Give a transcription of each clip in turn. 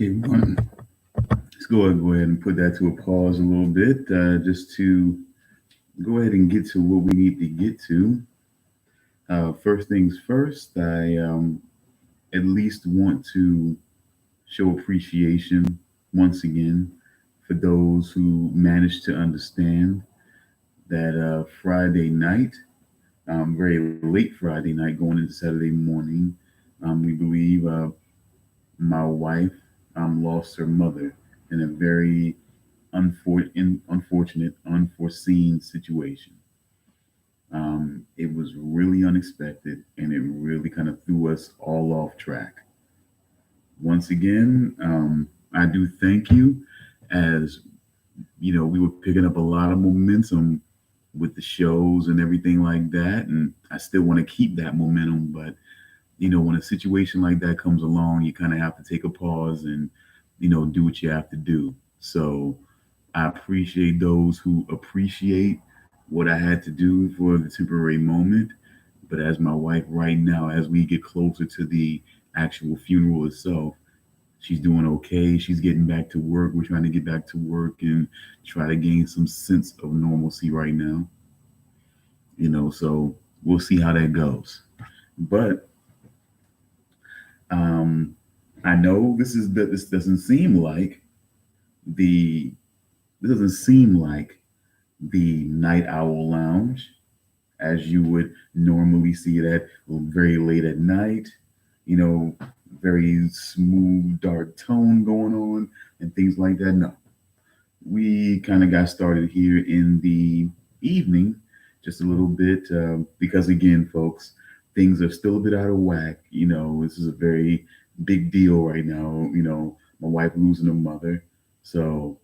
Okay, let's go ahead and put that to a pause a little bit, just to go ahead and get to what we need to get to. First things first, I at least want to show appreciation once again for those who managed to understand that Friday night, very late Friday night, going into Saturday morning, we believe my wife lost her mother in a very unfortunate, unforeseen situation. It was really unexpected and it really kind of threw us all off track. Once again, I do thank you as we were picking up a lot of momentum with the shows and everything like that. And I still want to keep that momentum, but when a situation like that comes along, you kind of have to take a pause and, do what you have to do. So I appreciate those who appreciate what I had to do for the temporary moment. But as my wife right now, as we get closer to the actual funeral itself, she's doing okay. She's getting back to work. We're trying to get back to work and try to gain some sense of normalcy right now. So we'll see how that goes. But um, I know this doesn't seem like the this doesn't seem like the Night Owl Lounge as you would normally see it at very late at night. You know, very smooth, dark tone going on and things like that. No, we kind of got started here in the evening, just a little bit, because again, folks, things are still a bit out of whack. This is a very big deal right now. My wife losing her mother, so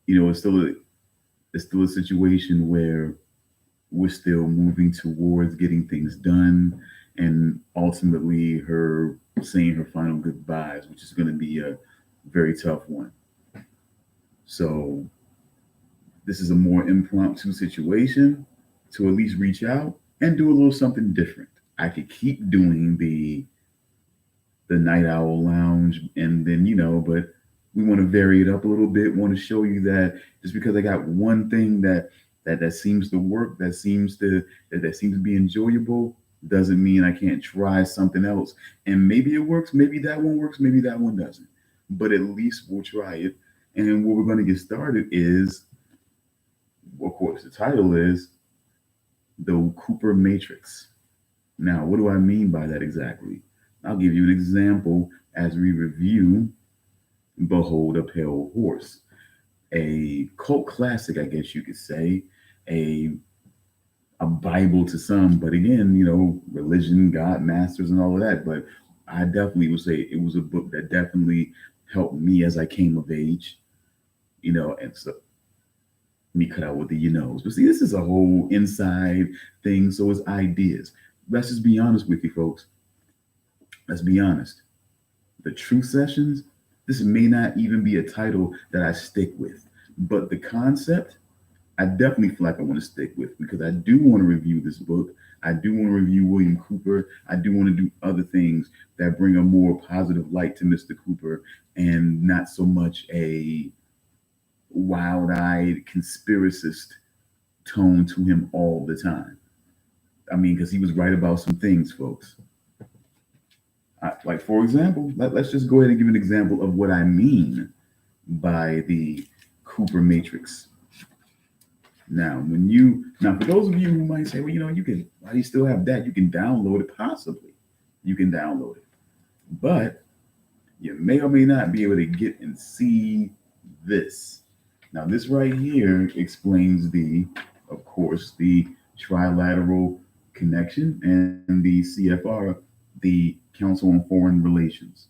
it's still a situation where we're still moving towards getting things done and ultimately her saying her final goodbyes, which is going to be a very tough one. So this is a more impromptu situation to at least reach out and do a little something different. I could keep doing the Night Owl Lounge, and then but we want to vary it up a little bit. Want to show you that just because I got one thing that seems to work, that seems to be enjoyable, doesn't mean I can't try something else. And maybe it works, maybe that one works, maybe that one doesn't. But at least we'll try it. And what we're going to get started is, of course, the title is the Cooper Matrix. Now, what do I mean by that exactly? I'll give you an example as we review Behold a Pale Horse, a cult classic, I guess you could say, a a Bible to some, but again, religion, God, masters, and all of that. But I definitely would say it was a book that definitely helped me as I came of age, and so me cut out with the But see, this is a whole inside thing, so it's ideas. Let's just be honest with you, folks. Let's be honest. The Truth Sessions, this may not even be a title that I stick with, but the concept, I definitely feel like I want to stick with because I do want to review this book. I do want to review William Cooper. I do want to do other things that bring a more positive light to Mr. Cooper and not so much a wild eyed conspiracist tone to him all the time. I mean, because he was right about some things, folks. Like, for example, let's just go ahead and give an example of what I mean by the Cooper Matrix. Now, for those of you who might say, well, why do you still have that? You can download it, possibly. You can download it. But you may or may not be able to get and see this. Now, this right here explains of course, the trilateral connection and the CFR, the Council on Foreign Relations.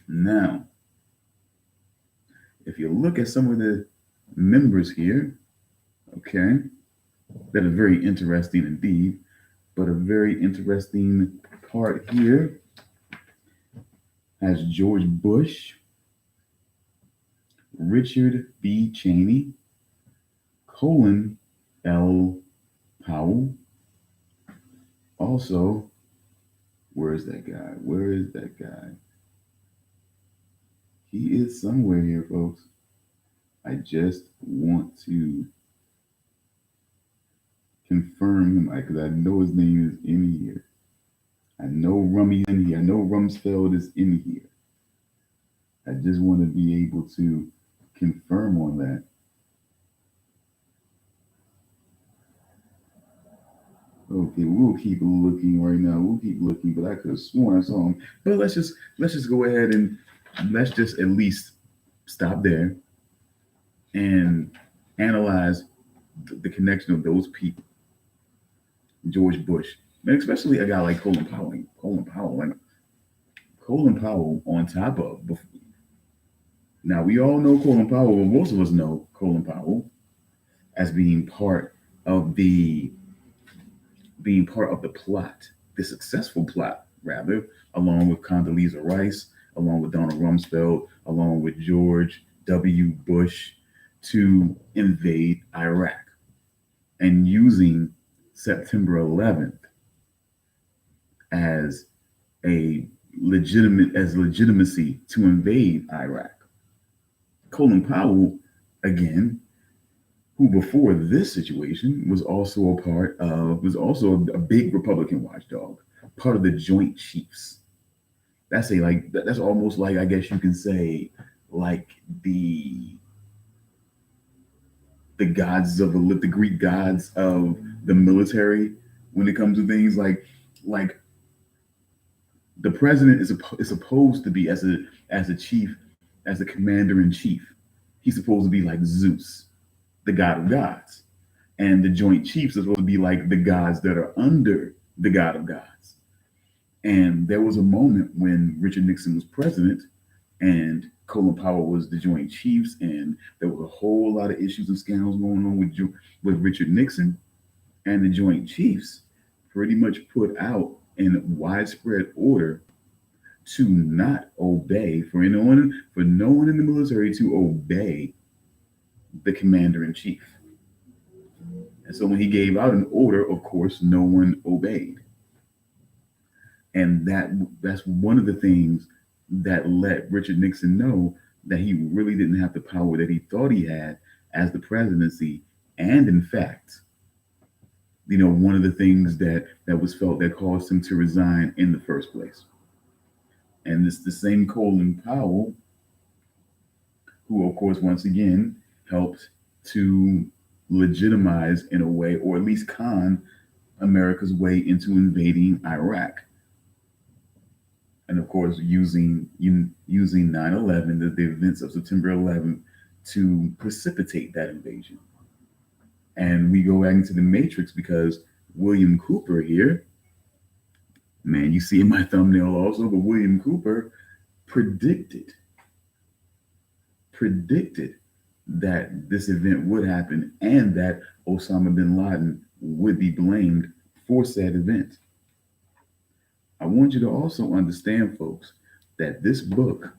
Now, if you look at some of the members here, okay, that are very interesting indeed, but a very interesting part here has George Bush, Richard B. Cheney, Colin L. Powell. Also, where is that guy? Where is that guy? He is somewhere here, folks. I just want to confirm him because I know his name is in here. I know Rummy in here. I know Rumsfeld is in here. I just want to be able to confirm on that. Okay, we'll keep looking right now. We'll keep looking, but I could have sworn I saw him. But let's just go ahead and let's just at least stop there and analyze the connection of those people. George Bush, and especially a guy like Colin Powell. Colin Powell on top of. Now we all know Colin Powell. Well, most of us know Colin Powell as of the being part of the plot, the successful plot, rather, along with Condoleezza Rice, along with Donald Rumsfeld, along with George W. Bush, to invade Iraq and using September 11th as legitimacy to invade Iraq. Colin Powell, again, who before this situation was also a big Republican watchdog, part of the Joint Chiefs. That's almost like, I guess you can say, like the Greek gods of the military when it comes to things like the president is supposed to be as a chief, as a commander in chief. He's supposed to be like Zeus, the god of gods, and the Joint Chiefs are supposed to be like the gods that are under the god of gods. And there was a moment when Richard Nixon was president and Colin Powell was the Joint Chiefs, and there was a whole lot of issues and scandals going on with Richard Nixon, and the Joint Chiefs pretty much put out in widespread order to not obey for no one in the military to obey the commander in chief. And so when he gave out an order, of course, no one obeyed. And that's one of the things that let Richard Nixon know that he really didn't have the power that he thought he had as the presidency. And in fact, one of the things that was felt that caused him to resign in the first place. And it's the same Colin Powell who, of course, once again, helped to legitimize in a way, or at least con America's way into invading Iraq. And of course, using 9/11, the events of September 11th, to precipitate that invasion. And we go back into the Matrix because William Cooper here, man, you see in my thumbnail also, but William Cooper predicted that this event would happen and that Osama bin Laden would be blamed for said event. I want you to also understand, folks, that this book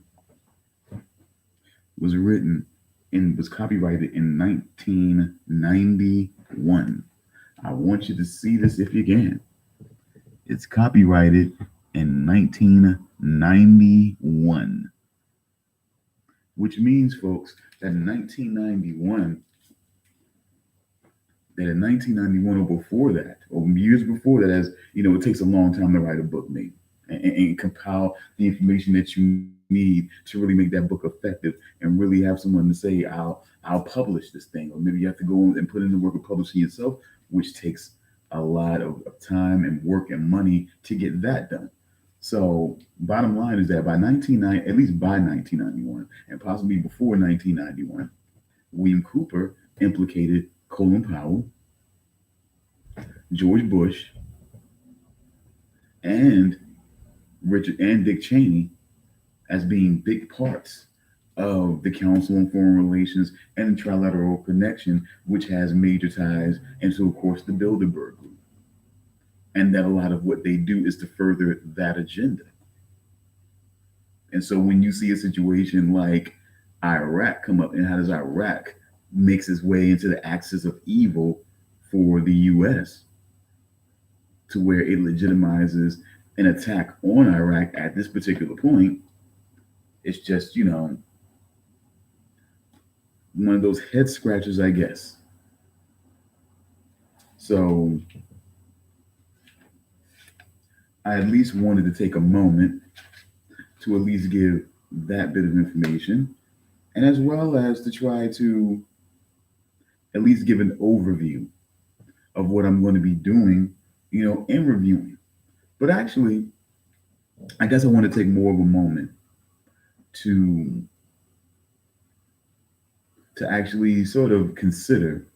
was copyrighted in 1991. I want you to see this if you can. It's copyrighted in 1991, which means, folks, that in 1991, or before that, or years before that, as you know, it takes a long time to write a book, maybe, and compile the information that you need to really make that book effective and really have someone to say, I'll publish this thing. Or maybe you have to go and put in the work of publishing yourself, which takes a lot of time and work and money to get that done. So bottom line is that at least by 1991, and possibly before 1991, William Cooper implicated Colin Powell, George Bush, and Dick Cheney as being big parts of the Council on Foreign Relations and the Trilateral Connection, which has major ties into, of course, the Bilderberg Group. And that a lot of what they do is to further that agenda. And so when you see a situation like Iraq come up, and how does Iraq makes its way into the axis of evil for the U.S., to where it legitimizes an attack on Iraq at this particular point, it's just, one of those head scratchers, I guess. So I at least wanted to take a moment to at least give that bit of information, and as well as to try to at least give an overview of what I'm going to be doing, in reviewing. But actually, I guess I want to take more of a moment to actually sort of consider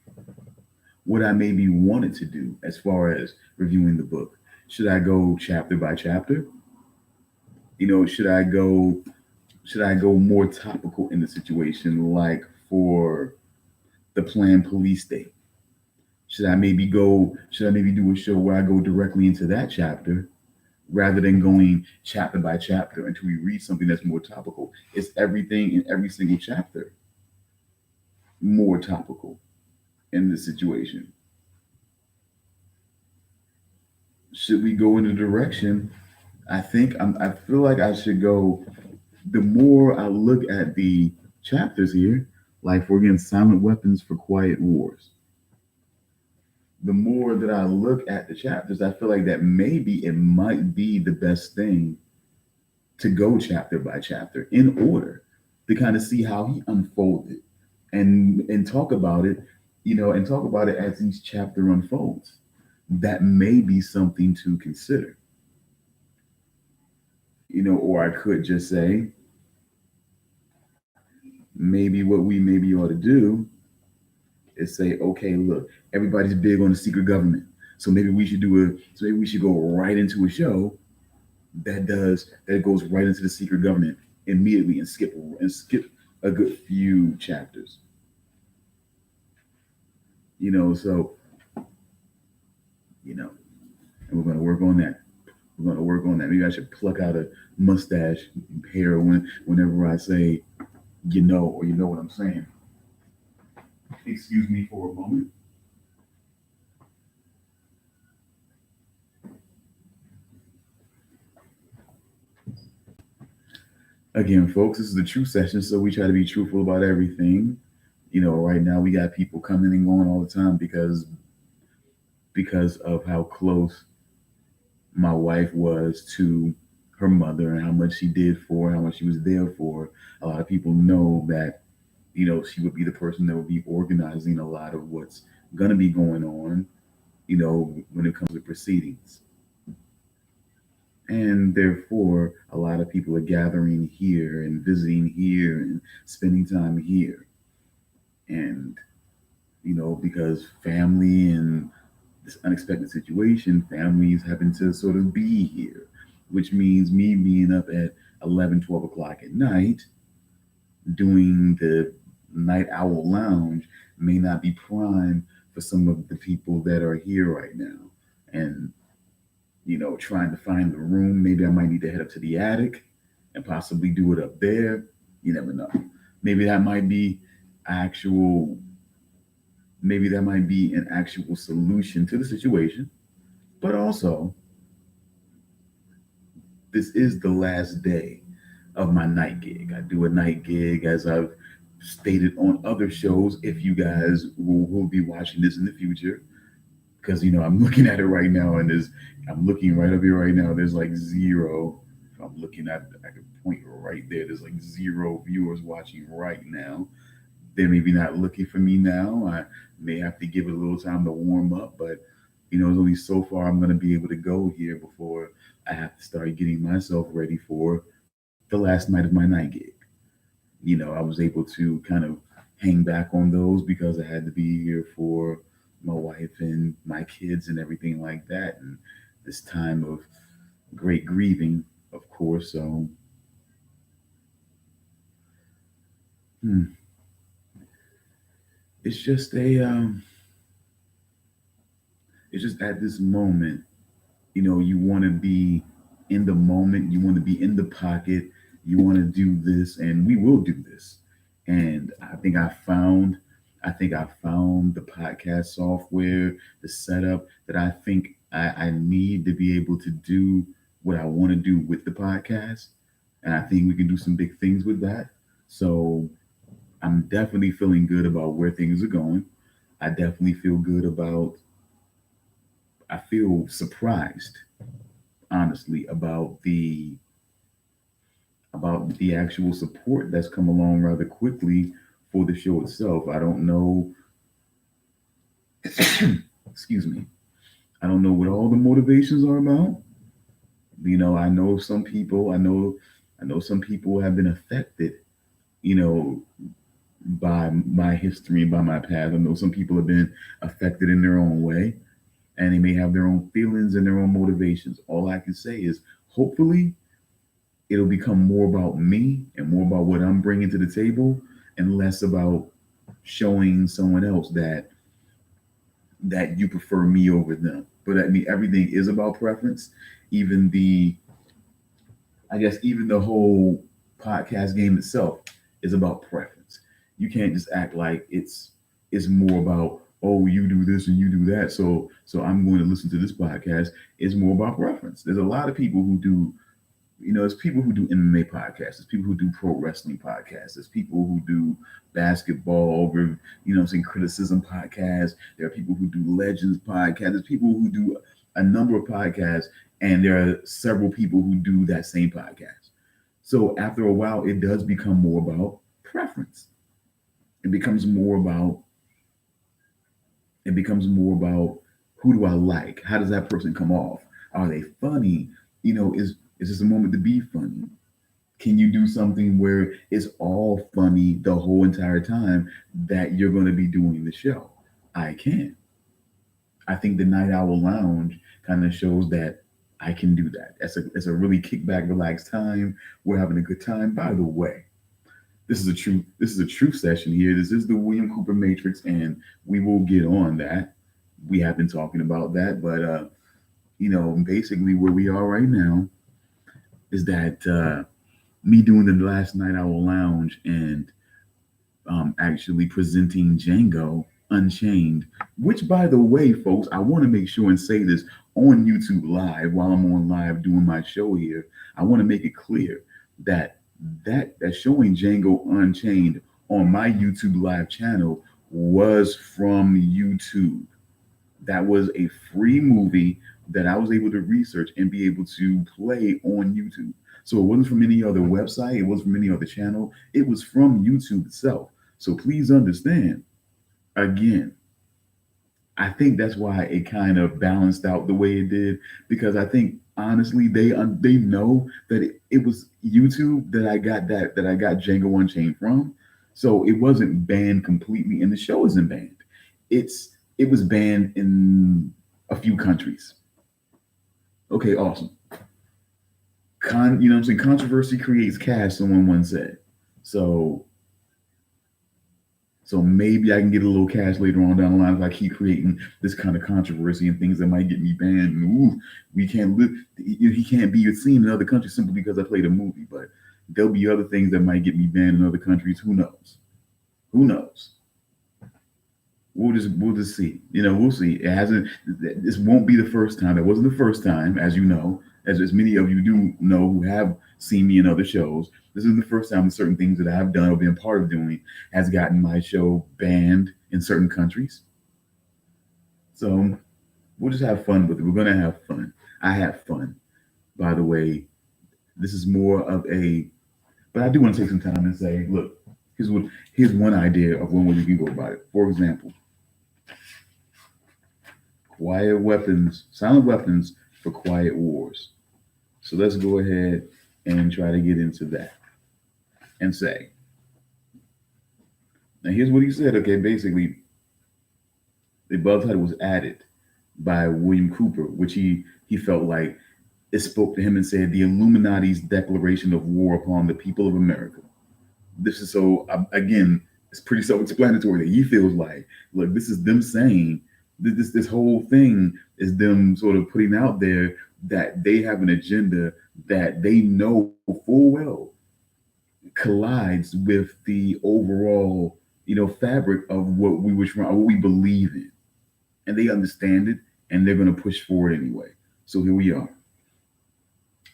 what I maybe wanted to do as far as reviewing the book. Should I go chapter by chapter? Should I go more topical in the situation, like for the planned police state? Should I maybe do a show where I go directly into that chapter rather than going chapter by chapter until we read something that's more topical? Is everything in every single chapter more topical in this situation? Should we go in the direction? I feel like I should go. The more I look at the chapters here, like for again, silent weapons for quiet wars, the more that I look at the chapters, I feel like that maybe it might be the best thing to go chapter by chapter in order to kind of see how he unfolded and talk about it, and talk about it as each chapter unfolds. That may be something to consider, or I could just say maybe what we maybe ought to do is say, okay, look, everybody's big on the secret government. So maybe we should go right into a show that goes right into the secret government immediately and skip a good few chapters. So you know, and we're gonna work on that. We're gonna work on that. Maybe I should pluck out a mustache hair whenever I say or you know what I'm saying. Excuse me for a moment. Again, folks, this is the true session, so we try to be truthful about everything. Right now we got people coming and going all the time because of how close my wife was to her mother and how much she did for her, how much she was there for her. A lot of people know that, she would be the person that would be organizing a lot of what's going to be going on, when it comes to proceedings. And therefore, a lot of people are gathering here and visiting here and spending time here. And, because family and this unexpected situation, families having to sort of be here, which means me being up at 11, 12 o'clock at night doing the night owl lounge may not be prime for some of the people that are here right now. And, trying to find the room, maybe I might need to head up to the attic and possibly do it up there. You never know. Maybe that might be actual, maybe that might be an actual solution to the situation. But also, this is the last day of my night gig. I do a night gig, as I've stated on other shows. If you guys will be watching this in the future, because I'm looking at it right now, and I'm looking right up here right now. There's like zero. If I'm looking at, I can point right there. There's like zero viewers watching right now. They're maybe not looking for me now. I may have to give it a little time to warm up, but it's only so far I'm going to be able to go here before I have to start getting myself ready for the last night of my night gig. I was able to kind of hang back on those because I had to be here for my wife and my kids and everything like that. And this time of great grieving, of course. So, hmm, it's just it's just at this moment, you want to be in the moment, you want to be in the pocket, you want to do this, and we will do this. And I think I found the podcast software, the setup that I think I need to be able to do what I want to do with the podcast. And I think we can do some big things with that. So I'm definitely feeling good about where things are going. I definitely feel good about, I feel surprised, honestly, about the actual support that's come along rather quickly for the show itself. I don't know, excuse me, I don't know what all the motivations are about. I know some people, I know some people have been affected, you know, by my history, by my past. I know some people have been affected in their own way, and they may have their own feelings and their own motivations. All I can say is, hopefully, it'll become more about me and more about what I'm bringing to the table, and less about showing someone else that you prefer me over them. But I mean, everything is about preference. Even the, I guess, even the whole podcast game itself is about preference. You can't just act like it's more about, oh, you do this and you do that, so I'm going to listen to this podcast. It's more about preference. There's a lot of people who do, there's people who do MMA podcasts. There's people who do pro wrestling podcasts. There's people who do basketball over, saying criticism podcasts. There are people who do legends podcasts. There's people who do a number of podcasts, and there are several people who do that same podcast. So after a while, it does become more about preference. It becomes more about it becomes more about, who do I like? How does that person come off? Are they funny? Is this a moment to be funny? Can you do something where it's all funny the whole entire time that you're going to be doing the show? I can. I think the Night Owl Lounge kind of shows that I can do that. It's a really kickback, relaxed time. We're having a good time. By the way, this is a truth session here. This is the William Cooper Matrix, and we will get on that. We have been talking about that, but basically where we are right now is that me doing the last Night Owl Lounge and actually presenting Django Unchained, which, by the way, folks, I want to make sure and say this on YouTube Live while I'm on live doing my show here. I want to make it clear that that showing Django Unchained on my YouTube Live channel was from YouTube. That was a free movie that I was able to research and be able to play on YouTube. So it wasn't from any other website, it wasn't from any other channel, it was from YouTube itself. So please understand, again, I think that's why it kind of balanced out the way it did, because I think honestly they know that it was YouTube that I got Django Unchained from. So it wasn't banned completely, and the show isn't banned. It was banned in a few countries. Okay, awesome. I'm saying, controversy creates cash, someone once said. So so maybe I can get a little cash later on down the line if I keep creating this kind of controversy and things that might get me banned. And, ooh, we can't live. He can't be seen in other countries simply because I played a movie. But there'll be other things that might get me banned in other countries. Who knows? Who knows? We'll just see. We'll see. It hasn't. This won't be the first time. It wasn't the first time, as you know, as many of you do know who have seen me in other shows. This isn't the first time certain things that I have done or been part of doing has gotten my show banned in certain countries. So we'll just have fun with it. We're gonna have fun. I have fun. By the way, this is more of a. But I do want to take some time and say, look, here's one idea of one way you can go about it. For example, quiet weapons, silent weapons for quiet wars. So let's go ahead and try to get into that and say, now here's what he said. Okay, basically, the above title was added by William Cooper, which he felt like it spoke to him and said, the Illuminati's declaration of war upon the people of America. This is so, again, it's pretty self-explanatory that he feels like, look, this is them saying, this whole thing is them sort of putting out there that they have an agenda that they know full well collides with the overall, fabric of what what we believe in, and they understand it, and they're going to push forward anyway. So here we are.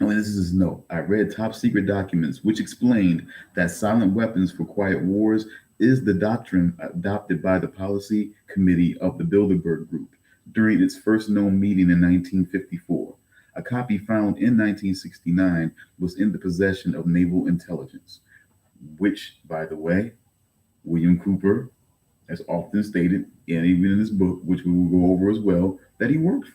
And this is his note. I read top secret documents which explained that silent weapons for quiet wars is the doctrine adopted by the policy committee of the Bilderberg Group during its first known meeting in 1954. A copy found in 1969 was in the possession of Naval Intelligence, which, by the way, William Cooper has often stated, and even in this book, which we will go over as well, that he worked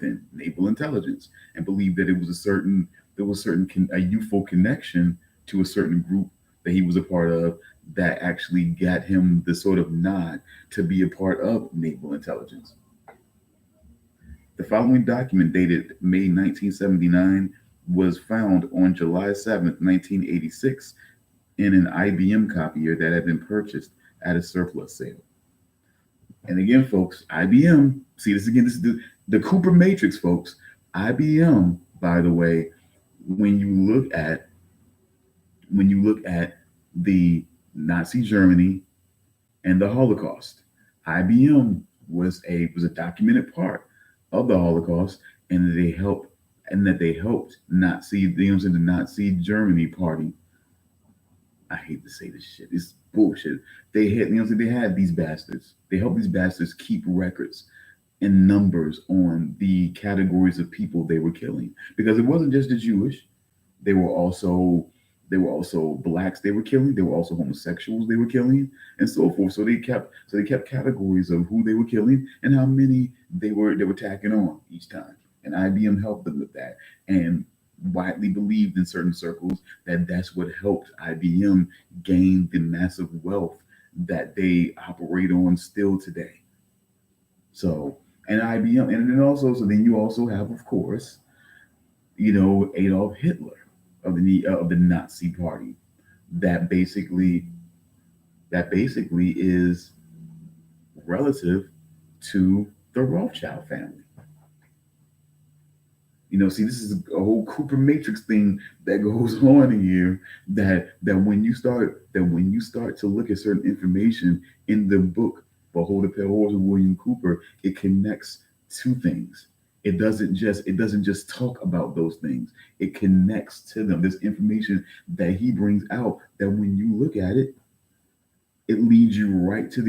in naval intelligence and believed that it was a certain there was certain a youthful connection to a certain group that he was a part of that actually got him the sort of nod to be a part of naval intelligence. The following document, dated May 1979, was found on July 7th, 1986, in an IBM copier that had been purchased at a surplus sale. And again, folks, IBM, see this again, this is the Cooper Matrix, folks. IBM, by the way, when you look at the Nazi Germany and the Holocaust, IBM was a documented part of the Holocaust, and that they helped Nazi, the Nazi Germany party. I hate to say this shit. It's bullshit. They had these bastards. They helped these bastards keep records and numbers on the categories of people they were killing, because it wasn't just the Jewish. They were also blacks they were killing. They were also homosexuals they were killing, and so forth. So they kept categories of who they were killing and how many they were tacking on each time. And IBM helped them with that, and widely believed in certain circles that that's what helped IBM gain the massive wealth that they operate on still today. So, and IBM, and then also, so then you also have, of course, Adolf Hitler of the Nazi Party. That basically is relative to the Rothschild family. See, this is a whole Cooper Matrix thing that goes on here. That when you start to look at certain information in the book, Behold the Pale Horse of William Cooper, it connects to things. It doesn't just talk about those things. It connects to them. There's information that he brings out that when you look at it, it leads you right to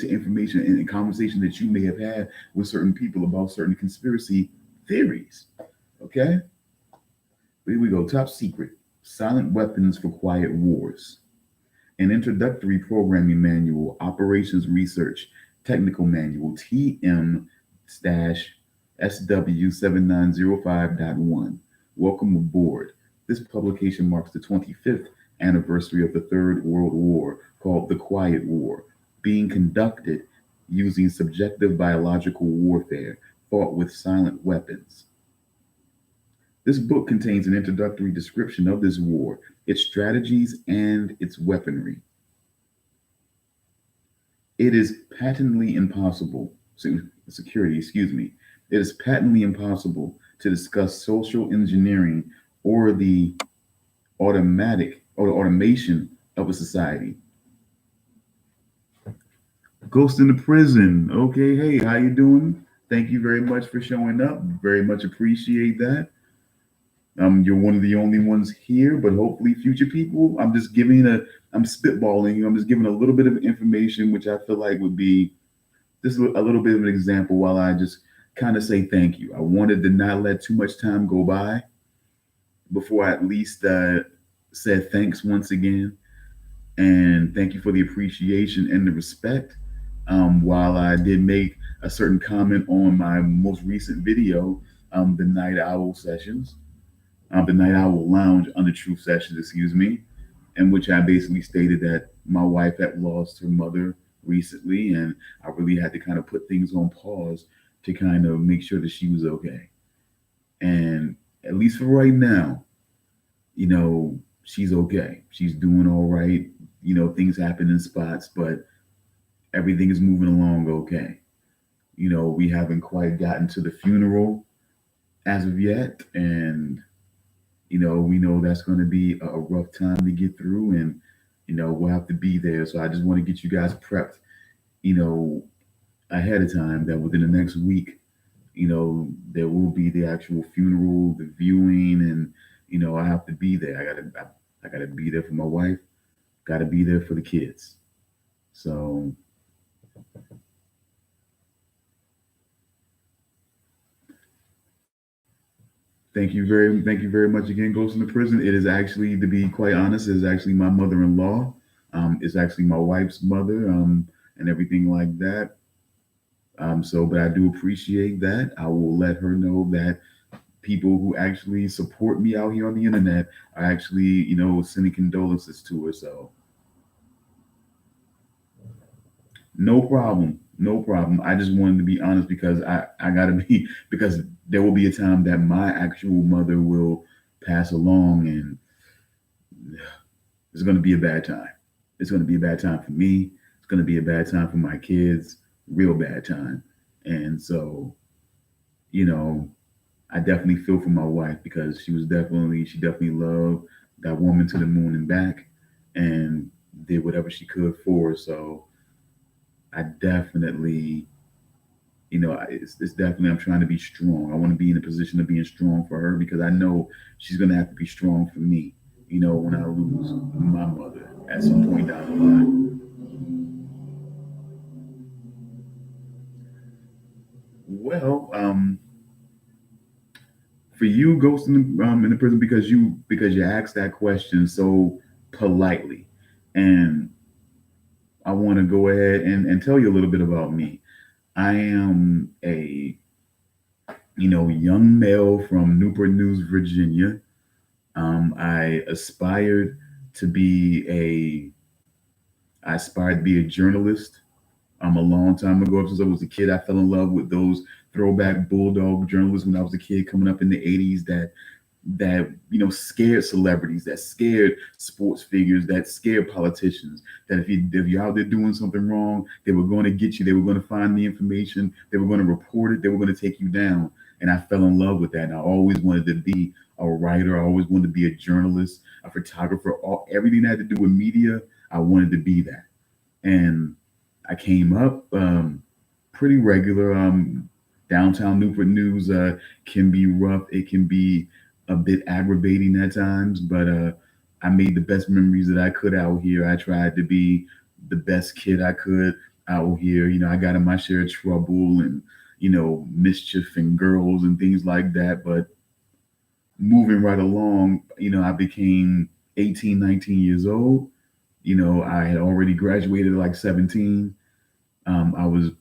information and a conversation that you may have had with certain people about certain conspiracy theories. Okay? Here we go. Top secret. Silent weapons for quiet wars. An introductory programming manual, operations research, technical manual, TM SW7905.1. Welcome aboard. This publication marks the 25th anniversary of the Third World War, called the Quiet War, being conducted using subjective biological warfare fought with silent weapons. This book contains an introductory description of this war, its strategies, and its weaponry. It is patently impossible, security, excuse me. It is patently impossible to discuss social engineering or the automation of a society. Ghost in the Prison. Okay, hey, how you doing? Thank you very much for showing up. Very much appreciate that. You're one of the only ones here, but hopefully future people. I'm spitballing you. I'm just giving a little bit of information, which I feel like would be just a little bit of an example while I just kind of say thank you. I wanted to not let too much time go by before I at least said thanks once again. And thank you for the appreciation and the respect. While I did make a certain comment on my most recent video, the Night Owl Sessions, the Night Owl Lounge Under Truth Sessions, excuse me, in which I basically stated that my wife had lost her mother recently, and I really had to kind of put things on pause to kind of make sure that she was okay. And at least for right now, she's okay. She's doing all right. Things happen in spots, but everything is moving along okay. We haven't quite gotten to the funeral as of yet, and we know that's going to be a rough time to get through, and we'll have to be there. So I just want to get you guys prepped, you know, ahead of time, that within the next week, there will be the actual funeral, the viewing, and I have to be there. I gotta be there for my wife, Got to be there for the kids. So thank you very much again, Ghost in the Prison. It is actually, to be quite honest, it is actually my mother-in-law. It's actually my wife's mother, and everything like that. But I do appreciate that. I will let her know that people who actually support me out here on the internet are actually, sending condolences to her. So no problem. No problem. I just wanted to be honest because I gotta be because there will be a time that my actual mother will pass along, and it's gonna be a bad time. It's gonna be a bad time for me. It's gonna be a bad time for my kids. Real bad time. And so, you know, I definitely feel for my wife because she definitely loved that woman to the moon and back, and did whatever she could for her. So I definitely, it's definitely, I'm trying to be strong. I want to be in a position of being strong for her because I know she's going to have to be strong for me, when I lose my mother at some point down the line. Well, for you, Ghost in the prison, because you asked that question so politely, and I want to go ahead and tell you a little bit about me. I am a young male from Newport News, Virginia. I aspired to be I aspired to be a journalist. A long time ago, since I was a kid, I fell in love with those throwback bulldog journalists when I was a kid coming up in the '80s. That scared celebrities, that scared sports figures, that scared politicians. That if you're out there doing something wrong, they were going to get you. They were going to find the information. They were going to report it. They were going to take you down. And I fell in love with that. And I always wanted to be a writer. I always wanted to be a journalist, a photographer. Everything that had to do with media, I wanted to be that. And I came up pretty regular. Downtown Newport News can be rough. It can be a bit aggravating at times, but I made the best memories that I could out here. I tried to be the best kid I could out here. I got in my share of trouble and mischief and girls and things like that. But moving right along, I became 18, 19 years old. I had already graduated at like 17. Um, I was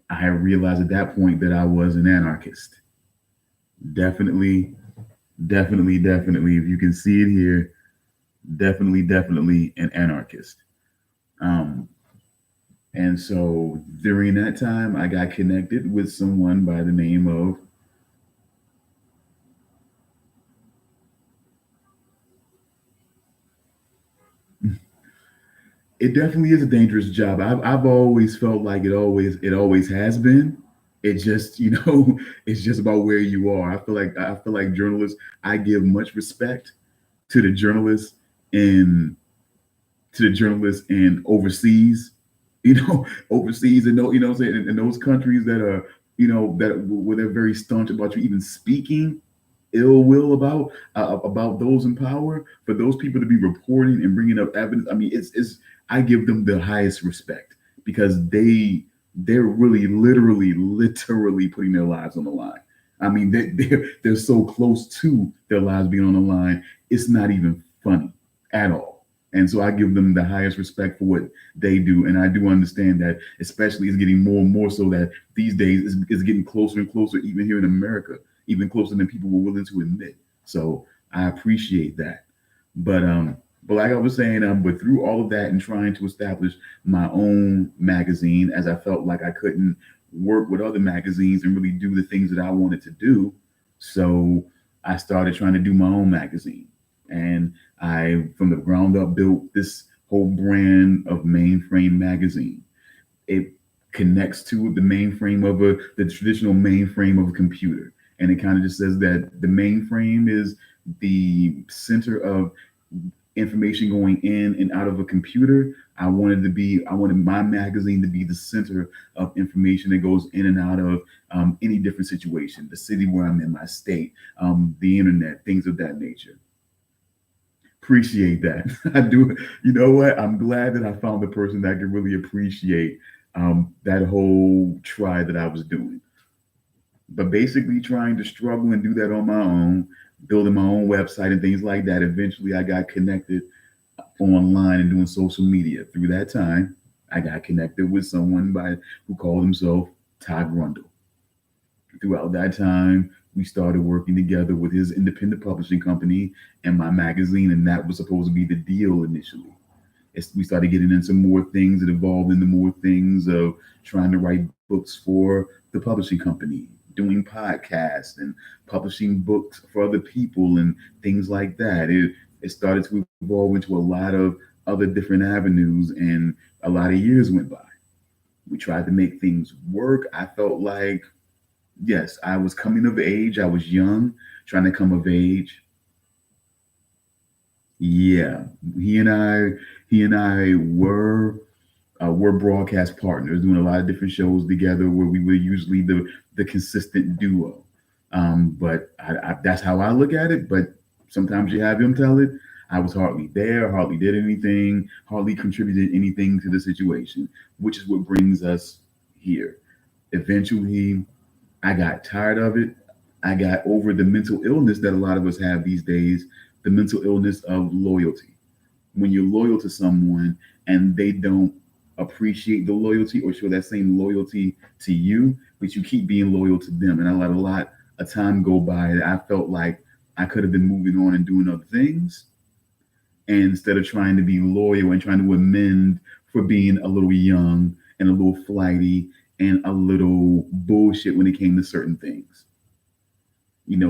I had realized at that point that I was an anarchist. Definitely, definitely. If you can see it here, definitely an anarchist. Um, and so during that time, I got connected with someone by the name of. It definitely is a dangerous job. I've always felt like it always has been. It just it's just about where you are. I feel like journalists. I give much respect to the journalists in overseas, overseas, and what I'm saying, in those countries that are, that where they're very staunch about you even speaking ill will about those in power. For those people to be reporting and bringing up evidence, I mean, it's I give them the highest respect because they're really literally putting their lives on the line. I mean, they're so close to their lives being on the line. It's not even funny at all. And so I give them the highest respect for what they do. And I do understand that, especially, it's getting more and more so that these days it's getting closer and closer, even here in America, even closer than people were willing to admit. So I appreciate that. But like I was saying, but through all of that and trying to establish my own magazine, as I felt like I couldn't work with other magazines and really do the things that I wanted to do, so I started trying to do my own magazine. And I, from the ground up, built this whole brand of Mainframe Magazine. It connects to the mainframe of the traditional mainframe of a computer, and it kind of just says that the mainframe is the center of information going in and out of a computer. I wanted my magazine to be the center of information that goes in and out of any different situation, the city where I'm in, my state, the internet, things of that nature. Appreciate that. I do. You know what? I'm glad that I found the person that can really appreciate that whole try that I was doing. But basically, trying to struggle and do that on my own, building my own website and things like that. Eventually, I got connected online and doing social media. Through that time, I got connected with someone who called himself Todd Grundle. Throughout that time, we started working together with his independent publishing company and my magazine, and that was supposed to be the deal initially. We started getting into more things. It evolved into more things of trying to write books for the publishing company, doing podcasts and publishing books for other people and things like that. It started to evolve into a lot of other different avenues, and a lot of years went by. We tried to make things work. I felt like, yes, I was coming of age. I was young, trying to come of age. Yeah, he and I, he and I were broadcast partners, doing a lot of different shows together, where we were usually the consistent duo. But that's how I look at it. But sometimes you have him tell it. I was hardly there, hardly did anything, hardly contributed anything to the situation, which is what brings us here. Eventually, I got tired of it. I got over the mental illness that a lot of us have these days, the mental illness of loyalty. When you're loyal to someone and they don't appreciate the loyalty or show that same loyalty to you, but you keep being loyal to them. And I let a lot of time go by that I felt like I could have been moving on and doing other things. And instead of trying to be loyal and trying to amend for being a little young and a little flighty and a little bullshit when it came to certain things.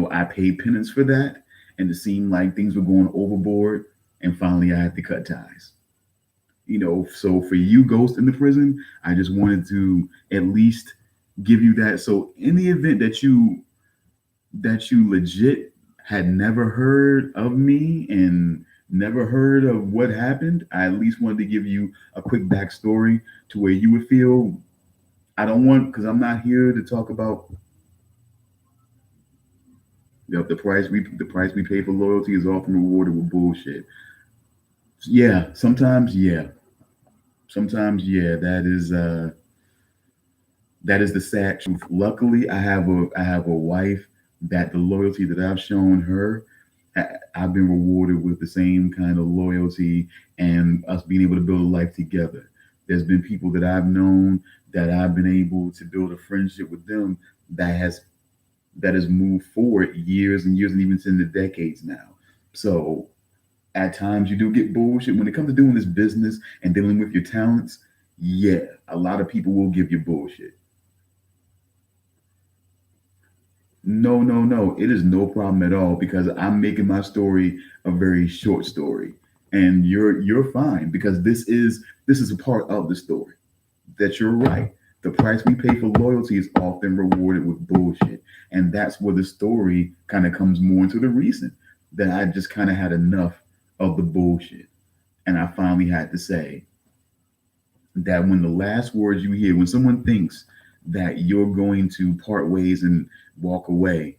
I paid penance for that, and it seemed like things were going overboard, and finally I had to cut ties. So for you, Ghost in the prison, I just wanted to at least give you that. So in the event that you legit had never heard of me and never heard of what happened, I at least wanted to give you a quick backstory to where you would feel. I don't want, because I'm not here to talk about the price we pay for loyalty is often rewarded with bullshit. Yeah, sometimes yeah, that is the sad truth. Luckily, I have a wife that the loyalty that I've shown her, I've been rewarded with the same kind of loyalty and us being able to build a life together. There's been people that I've known that I've been able to build a friendship with them that has moved forward years and years and even into decades now. So at times you do get bullshit when it comes to doing this business and dealing with your talents. Yeah, a lot of people will give you bullshit. No, no, no. It is no problem at all because I'm making my story a very short story. And you're fine because this is a part of the story. That you're right. The price we pay for loyalty is often rewarded with bullshit. And that's where the story kind of comes more into the reason that I just kind of had enough of the bullshit. And I finally had to say that when the last words you hear, when someone thinks that you're going to part ways and walk away,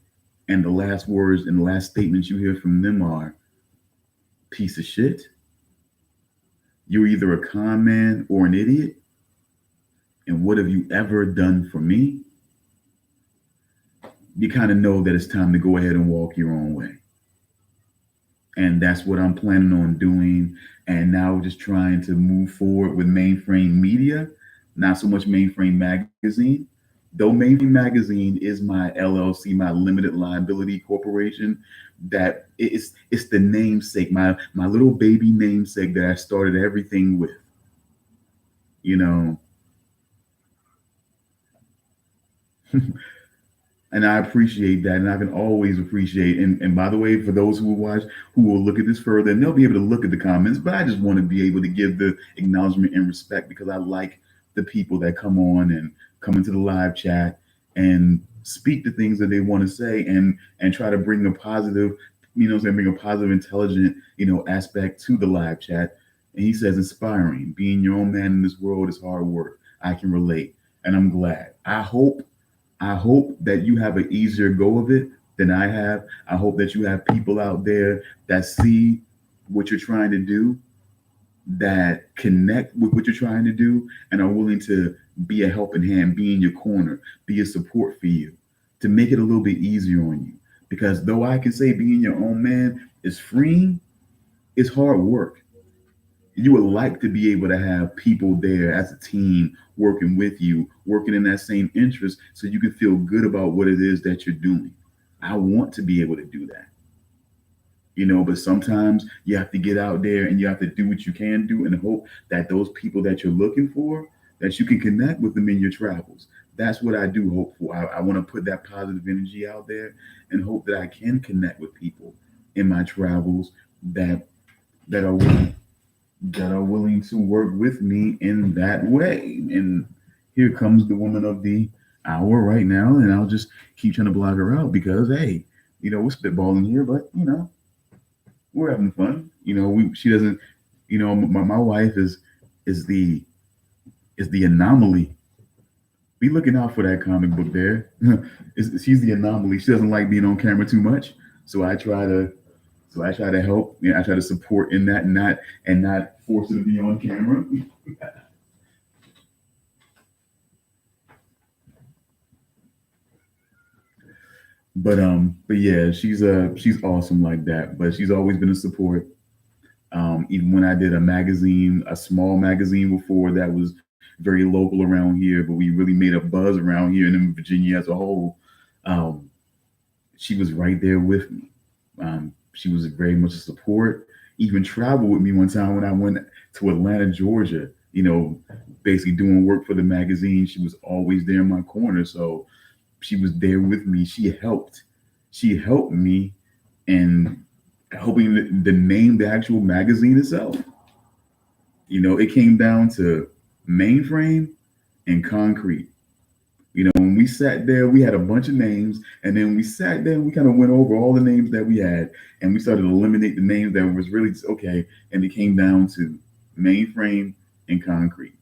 and the last words and the last statements you hear from them are piece of shit, you're either a con man or an idiot, and what have you ever done for me? You kind of know that it's time to go ahead and walk your own way. And that's what I'm planning on doing. And now just trying to move forward with Mainframe Media, not so much Mainframe Magazine. Though Mainframe Magazine is my LLC, my limited liability corporation, that it's the namesake, my little baby namesake that I started everything with. You know, and I appreciate that, and I can always appreciate. And by the way, for those who will watch, who will look at this further, and they'll be able to look at the comments. But I just want to be able to give the acknowledgement and respect because I like the people that come on and come into the live chat and speak the things that they want to say and try to bring a positive, bring a positive, intelligent, aspect to the live chat. And he says, inspiring. Being your own man in this world is hard work. I can relate, and I'm glad. I hope that you have an easier go of it than I have. I hope that you have people out there that see. what you're trying to do, that connect with what you're trying to do, and are willing to be a helping hand, be in your corner, be a support for you, to make it a little bit easier on you. Because though I can say being your own man is freeing, it's hard work. You would like to be able to have people there as a team working with you, working in that same interest, so you can feel good about what it is that you're doing. I want to be able to do that, but sometimes you have to get out there and you have to do what you can do and hope that those people that you're looking for, that you can connect with them in your travels. That's what I do hope for. I want to put that positive energy out there and hope that I can connect with people in my travels that that are willing that are willing to work with me in that way. And here comes the woman of the hour right now, and I'll just keep trying to block her out because hey, we're spitballing here, but we're having fun. She doesn't. My wife is the anomaly. Be looking out for that comic book there. She's the anomaly. She doesn't like being on camera too much, so I try to help. I try to support in that, and not force her to be on camera. But yeah, she's awesome like that. But she's always been a support. Even when I did a small magazine before that was very local around here, but we really made a buzz around here and in Virginia as a whole. Um, she was right there with me. She was very much a support. Even traveled with me one time when I went to Atlanta, Georgia. Basically doing work for the magazine. She was always there in my corner, so she was there with me. She helped me in helping to name the actual magazine itself. It came down to mainframe and concrete. When we sat there, we had a bunch of names, and then we sat there and we kind of went over all the names that we had, and we started to eliminate the names that was really just okay, and it came down to mainframe and concrete.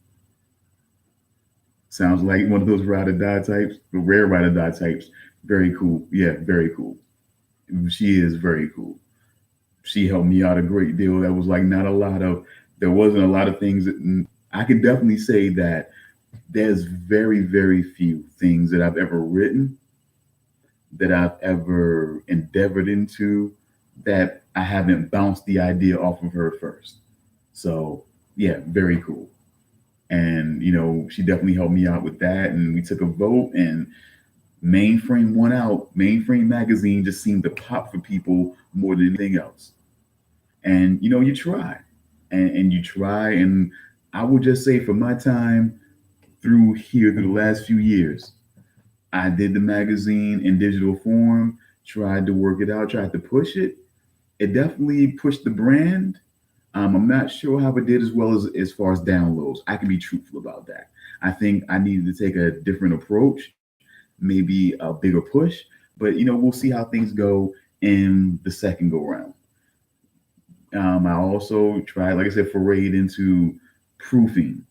Sounds like one of those ride or die types, the rare ride or die types. Very cool. Yeah, very cool. She is very cool. She helped me out a great deal. There wasn't a lot of things that I can definitely say that there's very, very few things that I've ever written, that I've ever endeavored into, that I haven't bounced the idea off of her first. So yeah, very cool. And she definitely helped me out with that. And we took a vote, and Mainframe won out. Mainframe magazine just seemed to pop for people more than anything else. And you try, and you try, and I would just say for my time through the last few years, I did the magazine in digital form, tried to work it out, tried to push it. It definitely pushed the brand. I'm not sure how it did as well as far as downloads. I can be truthful about that. I think I needed to take a different approach, maybe a bigger push, but we'll see how things go in the second go round. I also tried, like I said, forayed into proofing,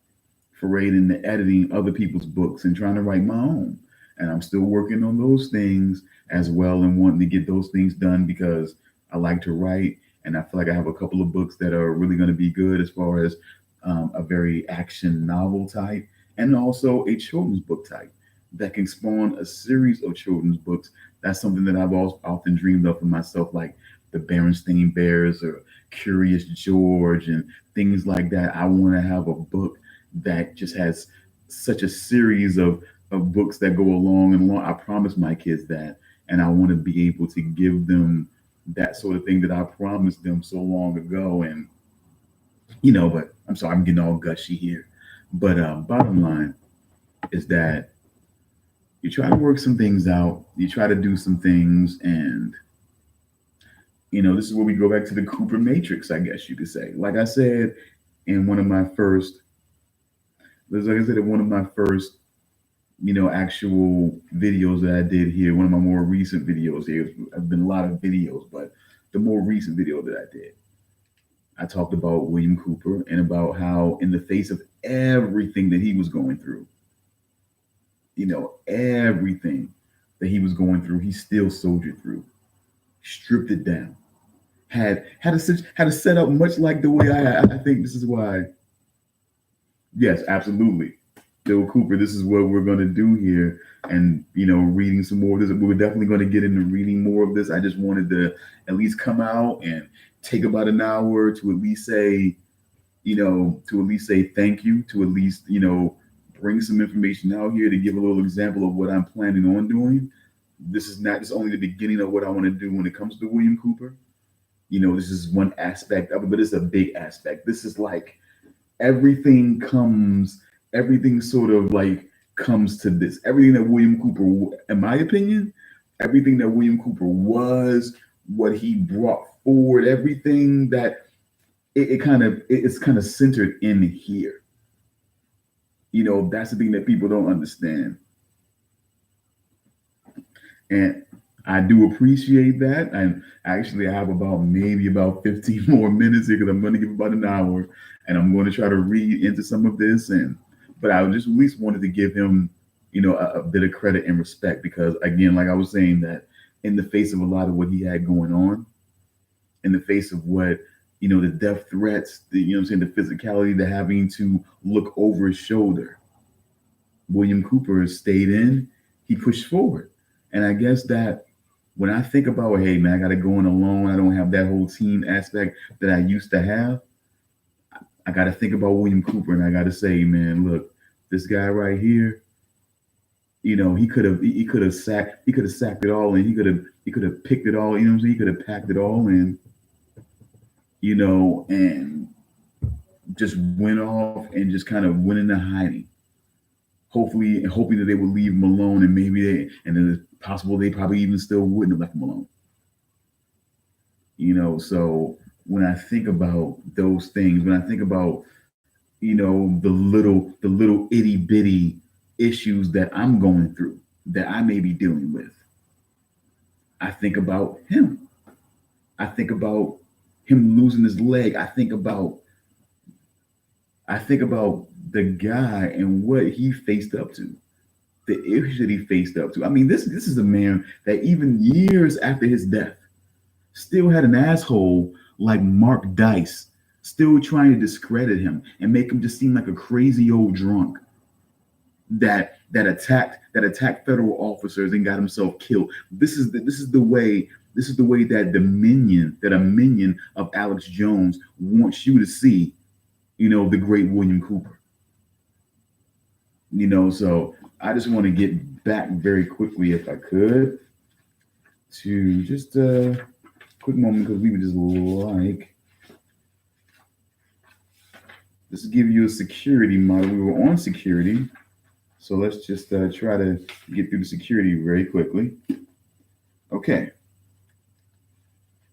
forayed into editing other people's books and trying to write my own. And I'm still working on those things as well and wanting to get those things done because I like to write. And I feel like I have a couple of books that are really going to be good as far as a very action novel type and also a children's book type that can spawn a series of children's books. That's something that I've often dreamed of for myself, like the Berenstain Bears or Curious George and things like that. I want to have a book that just has such a series of books that go along and along. I promised my kids that, and I want to be able to give them that sort of thing that I promised them so long ago. And but I'm sorry, I'm getting all gushy here. But bottom line is that you try to work some things out, you try to do some things, and this is where we go back to the Cooper Matrix, I guess you could say. Like I said in one of my first, like I said in one of my first, actual videos that I did here, one of my more recent videos here. Have been a lot of videos, but the more recent video that I did, I talked about William Cooper and about how, in the face of everything that he was going through, everything that he was going through, he still soldiered through, stripped it down, had a setup much like the way I had. I think this is why. Yes, absolutely. Bill Cooper, this is what we're going to do here. And, reading some more of this, we were definitely going to get into reading more of this. I just wanted to at least come out and take about an hour to at least say, thank you, to at least, bring some information out here to give a little example of what I'm planning on doing. This is not just only the beginning of what I want to do when it comes to William Cooper. This is one aspect of it, but it's a big aspect. This is like everything comes, everything sort of like comes to this. Everything that William Cooper, in my opinion, everything that William Cooper was, what he brought forward, everything that it's kind of centered in here. That's the thing that people don't understand. And I do appreciate that. And actually, I have maybe about 15 more minutes here because I'm going to give about an hour, and I'm going to try to read into some of this. But I just at least wanted to give him, a bit of credit and respect because, again, like I was saying, that in the face of a lot of what he had going on, in the face of what the death threats, the physicality, the having to look over his shoulder, William Cooper stayed in. He pushed forward, and I guess that when I think about, hey man, I got to go in alone. I don't have that whole team aspect that I used to have. I got to think about William Cooper, and I got to say, man, look, this guy right here, he could have sacked it all, and he could have picked it all. He could have packed it all in, and just went off and just kind of went into hiding. Hopefully, hoping that they would leave him alone, and then it's possible they probably even still wouldn't have left him alone. So when I think about those things, when I think about, the little itty bitty issues that I'm going through, that I may be dealing with, I think about him. I think about him losing his leg. I think about the guy and what he faced up to, the issues that he faced up to. I mean, this is a man that even years after his death still had an asshole like Mark Dice still trying to discredit him and make him just seem like a crazy old drunk that attacked federal officers and got himself killed. This is the way that a minion of Alex Jones wants you to see, the great William Cooper. So I just want to get back very quickly, if I could, to just a quick moment because we would just like this give you a security model. We were on security, so let's just try to get through the security very quickly. Okay.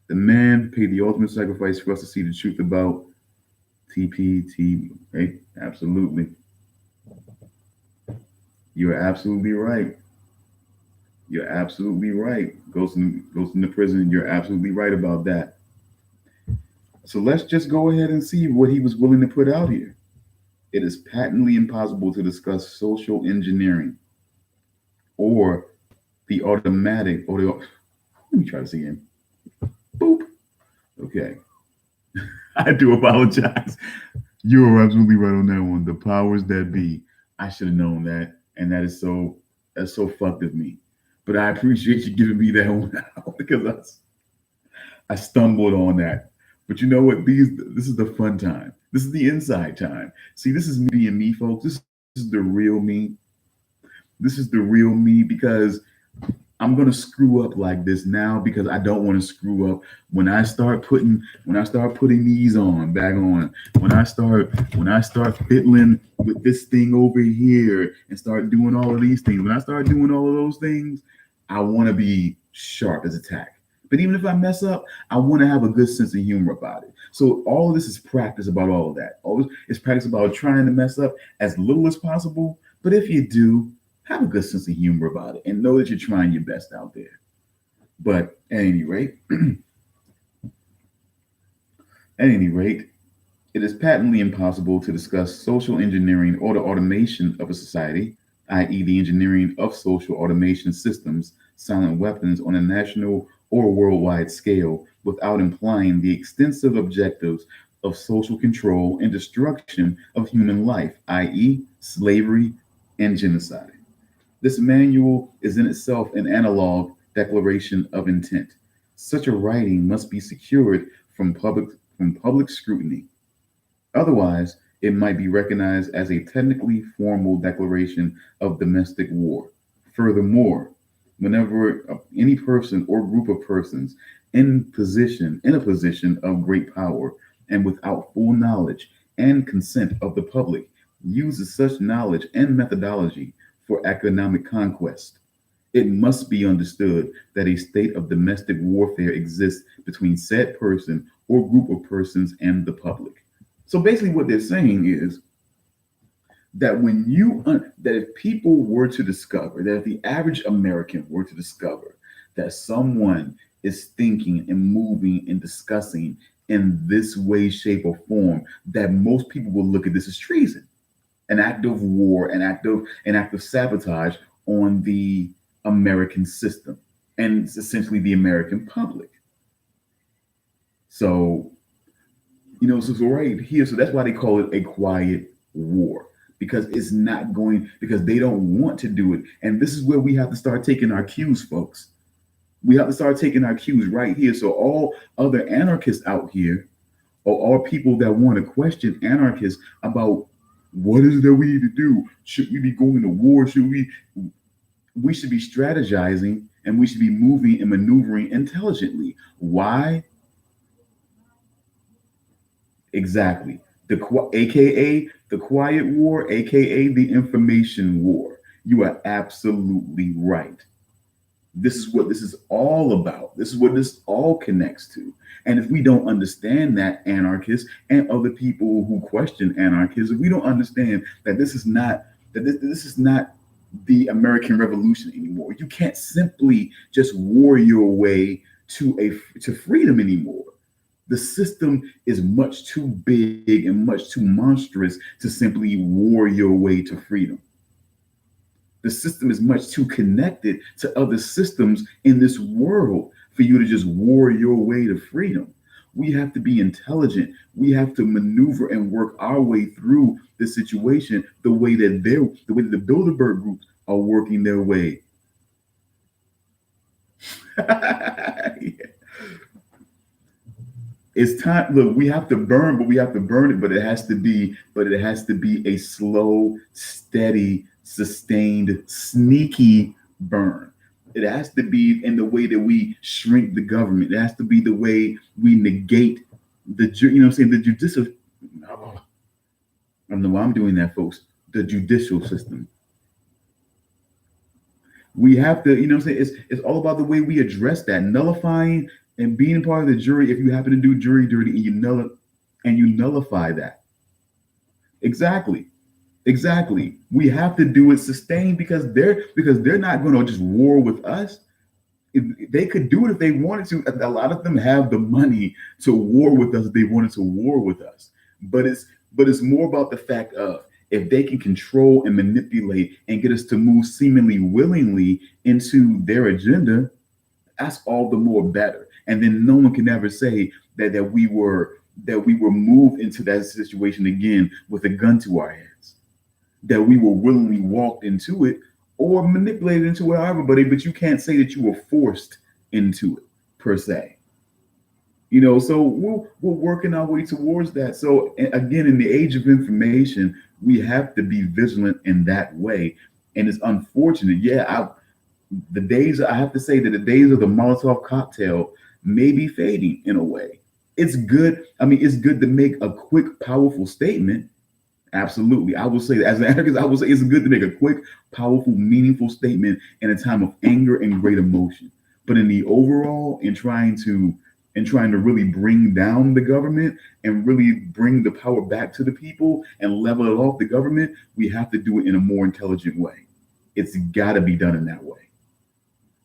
The man paid the ultimate sacrifice for us to see the truth about TPT. Right? Absolutely. You're absolutely right. You're absolutely right. Goes into prison. You're absolutely right about that. So let's just go ahead and see what he was willing to put out here. It is patently impossible to discuss social engineering or the automatic or the. Let me try this again. Boop. Okay. I do apologize. You are absolutely right on that one. The powers that be. I should have known that. And that's so fucked of me. But I appreciate you giving me that one out because I stumbled on that. But you know what? This is the fun time. This is the inside time. See, this is me and me, folks. This is the real me. This is the real me because I'm gonna screw up like this now because I don't want to screw up when I start putting these back on, when I start fiddling with this thing over here and start doing all of these things. When I start doing all of those things, I want to be sharp as a tack. But even if I mess up, I want to have a good sense of humor about it. So all of this is practice about all of that. All this is practice about trying to mess up as little as possible. But if you do, have a good sense of humor about it and know that you're trying your best out there. But at any rate, it is patently impossible to discuss social engineering or the automation of a society, i.e., the engineering of social automation systems, silent weapons, on a national or worldwide scale without implying the extensive objectives of social control and destruction of human life, i.e., slavery and genocide. This manual is in itself an analog declaration of intent. Such a writing must be secured from public scrutiny. Otherwise, it might be recognized as a technically formal declaration of domestic war. Furthermore, whenever any person or group of persons in a position of great power and without full knowledge and consent of the public uses such knowledge and methodology for economic conquest, it must be understood that a state of domestic warfare exists between said person or group of persons and the public. So basically, what they're saying is that that if people were to discover, that if the average American were to discover that someone is thinking and moving and discussing in this way, shape, or form, that most people will look at this as treason, an act of war, an act of sabotage on the American system and it's essentially the American public. So so right here, so that's why they call it a quiet war because it's not going because they don't want to do it. And this is where we have to start taking our cues, folks. We have to start taking our cues right here. So all other anarchists out here, or all people that want to question anarchists about what is it that we need to do? Should we be going to war? We should be strategizing and we should be moving and maneuvering intelligently. Why? Exactly. AKA the quiet war, AKA the information war. You are absolutely right. This is what this is all about. This is what this all connects to. And if we don't understand that, anarchists and other people who question anarchism, if we don't understand that this is not the American Revolution anymore. You can't simply just war your way to freedom anymore. The system is much too big and much too monstrous to simply war your way to freedom. The system is much too connected to other systems in this world for you to just war your way to freedom. We have to be intelligent. We have to maneuver and work our way through the situation the way that the Bilderberg groups are working their way. Yeah. It's time. Look, we have to burn, but we have to burn it. But it has to be a slow, steady, sustained, sneaky burn. It has to be in the way that we shrink the government. It has to be the way we negate the judicial. Oh, I don't know why I'm doing that, folks. The judicial system. We have to, it's all about the way we address that, nullifying and being part of the jury. If you happen to do jury duty and you nullify that, exactly, exactly. We have to do it sustained because they're not going to just war with us. They could do it if they wanted to. A lot of them have the money to war with us if they wanted to war with us. But it's more about the fact of if they can control and manipulate and get us to move seemingly willingly into their agenda, that's all the more better. And then no one can ever say that we were moved into that situation again with a gun to our heads, that we were willingly walked into it or manipulated into it, however, but you can't say that you were forced into it per se. So we're working our way towards that. So again, in the age of information, we have to be vigilant in that way. And it's unfortunate. Yeah, I have to say that the days of the Molotov cocktail may be fading in a way. It's good. I mean, it's good to make a quick, powerful statement. Absolutely. I will say that as an anarchist, I will say it's good to make a quick, powerful, meaningful statement in a time of anger and great emotion. But in the overall, in trying to really bring down the government and really bring the power back to the people and level it off the government, we have to do it in a more intelligent way. It's got to be done in that way.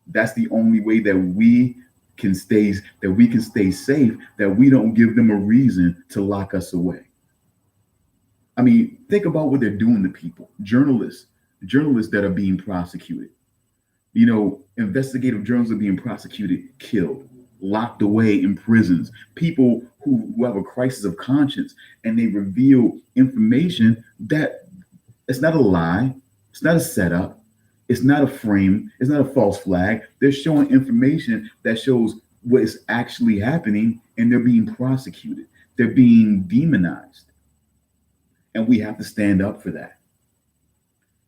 That's the only way that we can stay safe, that we don't give them a reason to lock us away. I mean, think about what they're doing to people. Journalists that are being prosecuted. Investigative journalists are being prosecuted, killed, locked away in prisons. People who have a crisis of conscience, and they reveal information that it's not a lie, it's not a setup, it's not a frame, it's not a false flag. They're showing information that shows what is actually happening, and they're being prosecuted. They're being demonized. And we have to stand up for that.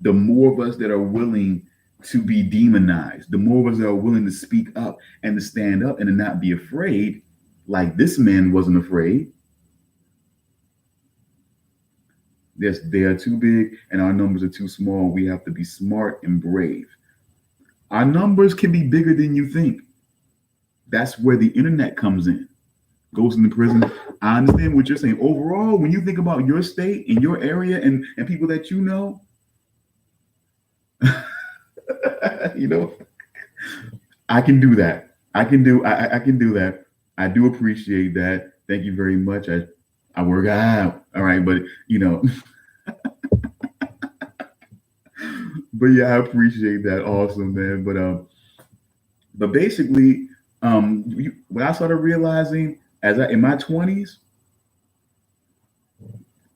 The more of us that are willing to be demonized, the more of us that are willing to speak up and to stand up and to not be afraid, like this man wasn't afraid. Yes, they are too big and our numbers are too small. We have to be smart and brave. Our numbers can be bigger than you think. That's where the internet comes in. Goes into prison. I understand what you're saying. Overall, when you think about your state and your area and people that you know, you know, I can do that. I can do that. I do appreciate that. Thank you very much. I work out. All right, but but yeah, I appreciate that. Awesome, man. But basically, when I started realizing in my 20s,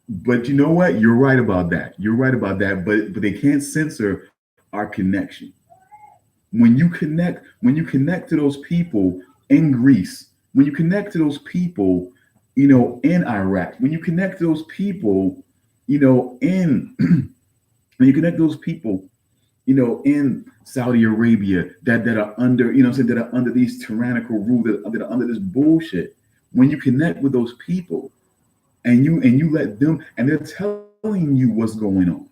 but you know what? You're right about that. You're right about that. But they can't censor our connection. When you connect to those people in Greece, when you connect to those people, in Iraq, when you connect to those people, in when you connect those people, in Saudi Arabia that are under, that are under these tyrannical rule, that are under this bullshit. When you connect with those people and you let them, and they're telling you what's going on,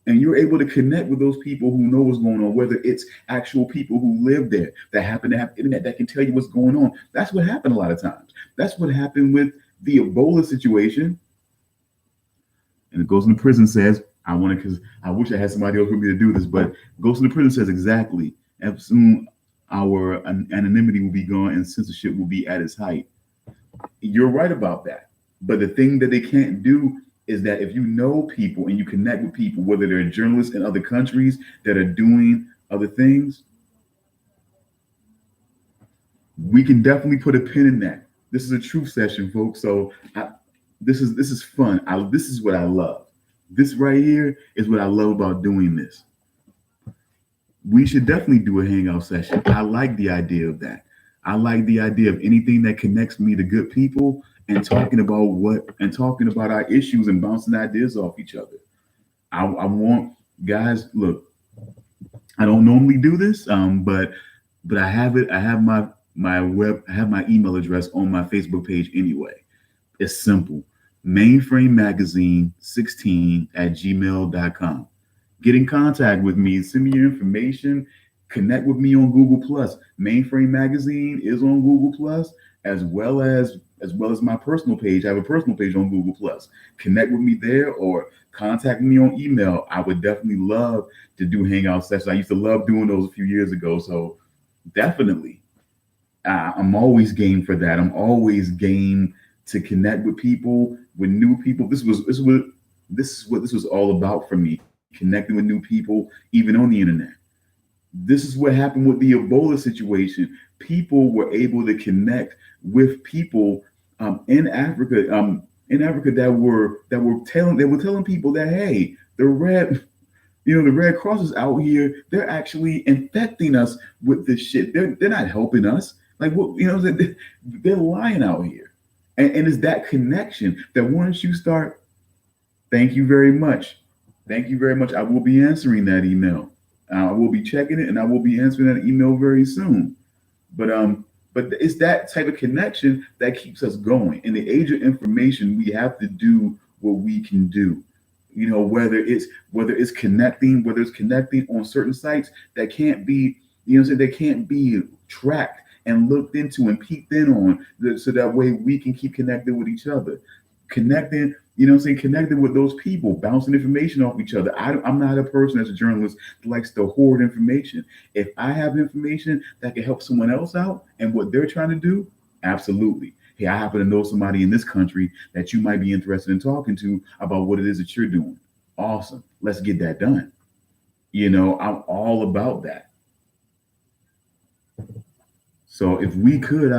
and you're able to connect with those people who know what's going on, whether it's actual people who live there that happen to have internet that can tell you what's going on. That's what happened a lot of times. That's what happened with the Ebola situation. And the Ghost in the Prison says, I want to, because I wish I had somebody else with me to do this, but Ghost in the Prison says exactly, and soon our anonymity will be gone and censorship will be at its height. You're right about that. But the thing that they can't do is that if you know people and you connect with people, whether they're journalists in other countries that are doing other things, we can definitely put a pin in that. This is a truth session, folks. So this is fun. This is what I love. This right here is what I love about doing this. We should definitely do a hangout session. I like the idea of that. I like the idea of anything that connects me to good people and talking about our issues and bouncing ideas off each other. I want guys. Look, I don't normally do this, but I have it. I have I have my email address on my Facebook page anyway. It's simple. Mainframe Magazine 16 at gmail.com. Get in contact with me. Send me your information. Connect with me on Google Plus. Mainframe Magazine is on Google Plus, as well as my personal page. I have a personal page on Google Plus. Connect with me there or contact me on email. I would definitely love to do hangout sessions. I used to love doing those a few years ago. So definitely, I'm always game for that. I'm always game to connect with people, with new people. This is what this was all about for me. Connecting with new people, even on the internet. This is what happened with the Ebola situation. People were able to connect with people in Africa that were telling people that, hey, the Red Cross is out here. They're actually infecting us with this shit. They're not helping us. Like what they're lying out here. And it's that connection that once you start, thank you very much. Thank you very much. I will be answering that email. I will be checking it and I will be answering that email very soon. But it's that type of connection that keeps us going. In the age of information, we have to do what we can do. Whether it's connecting on certain sites that can't be, they can't be tracked and looked into and peeked in on, so that way we can keep connected with each other. Connecting, connecting with those people, bouncing information off each other. I'm not a person as a journalist that likes to hoard information. If I have information that can help someone else out and what they're trying to do, absolutely. Hey, I happen to know somebody in this country that you might be interested in talking to about what it is that you're doing. Awesome. Let's get that done. I'm all about that. So if we could,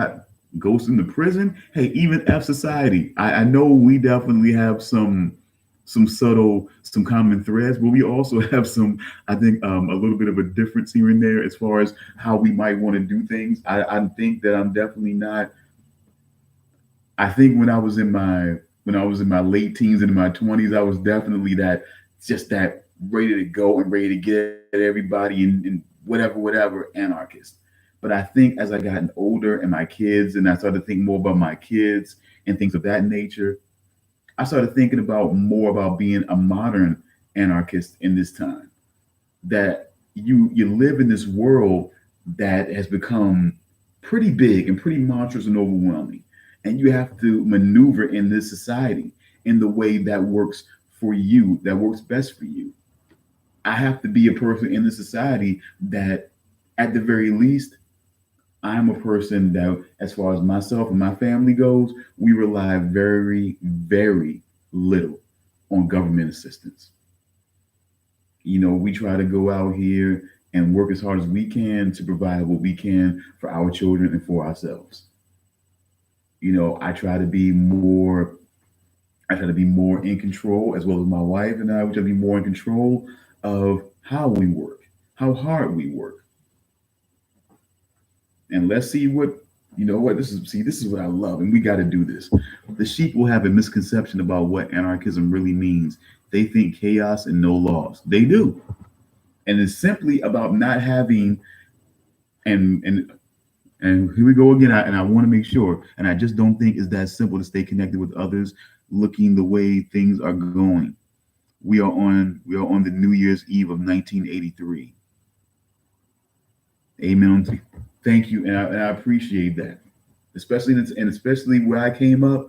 Ghost in the Prison, hey, even F Society. I know we definitely have some subtle, some common threads, but we also have some, I think, a little bit of a difference here and there as far as how we might want to do things. I think that I'm definitely not. I think when I was in my late teens and in my 20s, I was definitely that, just that ready to go and ready to get at everybody and whatever anarchist. But I think as I gotten older and my kids, and I started to think more about my kids and things of that nature, I started thinking about more about being a modern anarchist in this time. That you live in this world that has become pretty big and pretty monstrous and overwhelming, and you have to maneuver in this society in the way that works for you, that works best for you. I have to be a person in the society that, at the very least, I'm a person that, as far as myself and my family goes, we rely very little on government assistance. We try to go out here and work as hard as we can to provide what we can for our children and for ourselves. I try to be more, I try to be more in control, as well as my wife and I. We try to be more in control of how we work, how hard we work. And let's see what, this is what I love, and we got to do this. The sheep will have a misconception about what anarchism really means. They think chaos and no laws. They do. And it's simply about not having, and here we go again. And I want to make sure, and I just don't think it's that simple to stay connected with others, looking the way things are going. We are on the New Year's Eve of 1983. Amen. Thank you, and I appreciate that. Especially where I came up,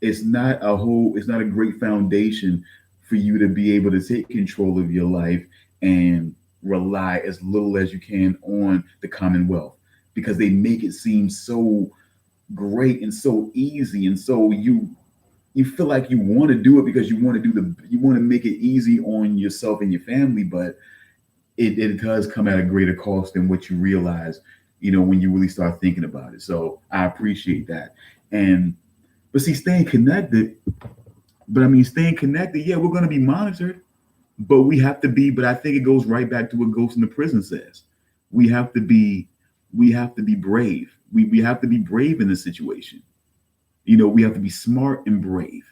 it's not a great foundation for you to be able to take control of your life and rely as little as you can on the Commonwealth, because they make it seem so great and so easy, and so you feel like you want to do it because you want to make it easy on yourself and your family, but it does come at a greater cost than what you realize, when you really start thinking about it. So I appreciate that. And but see, staying connected, yeah, we're gonna be monitored, but we have to be, but I think it goes right back to what Ghost in the Prison says. We have to be we have to be brave. We have to be brave in this situation. We have to be smart and brave.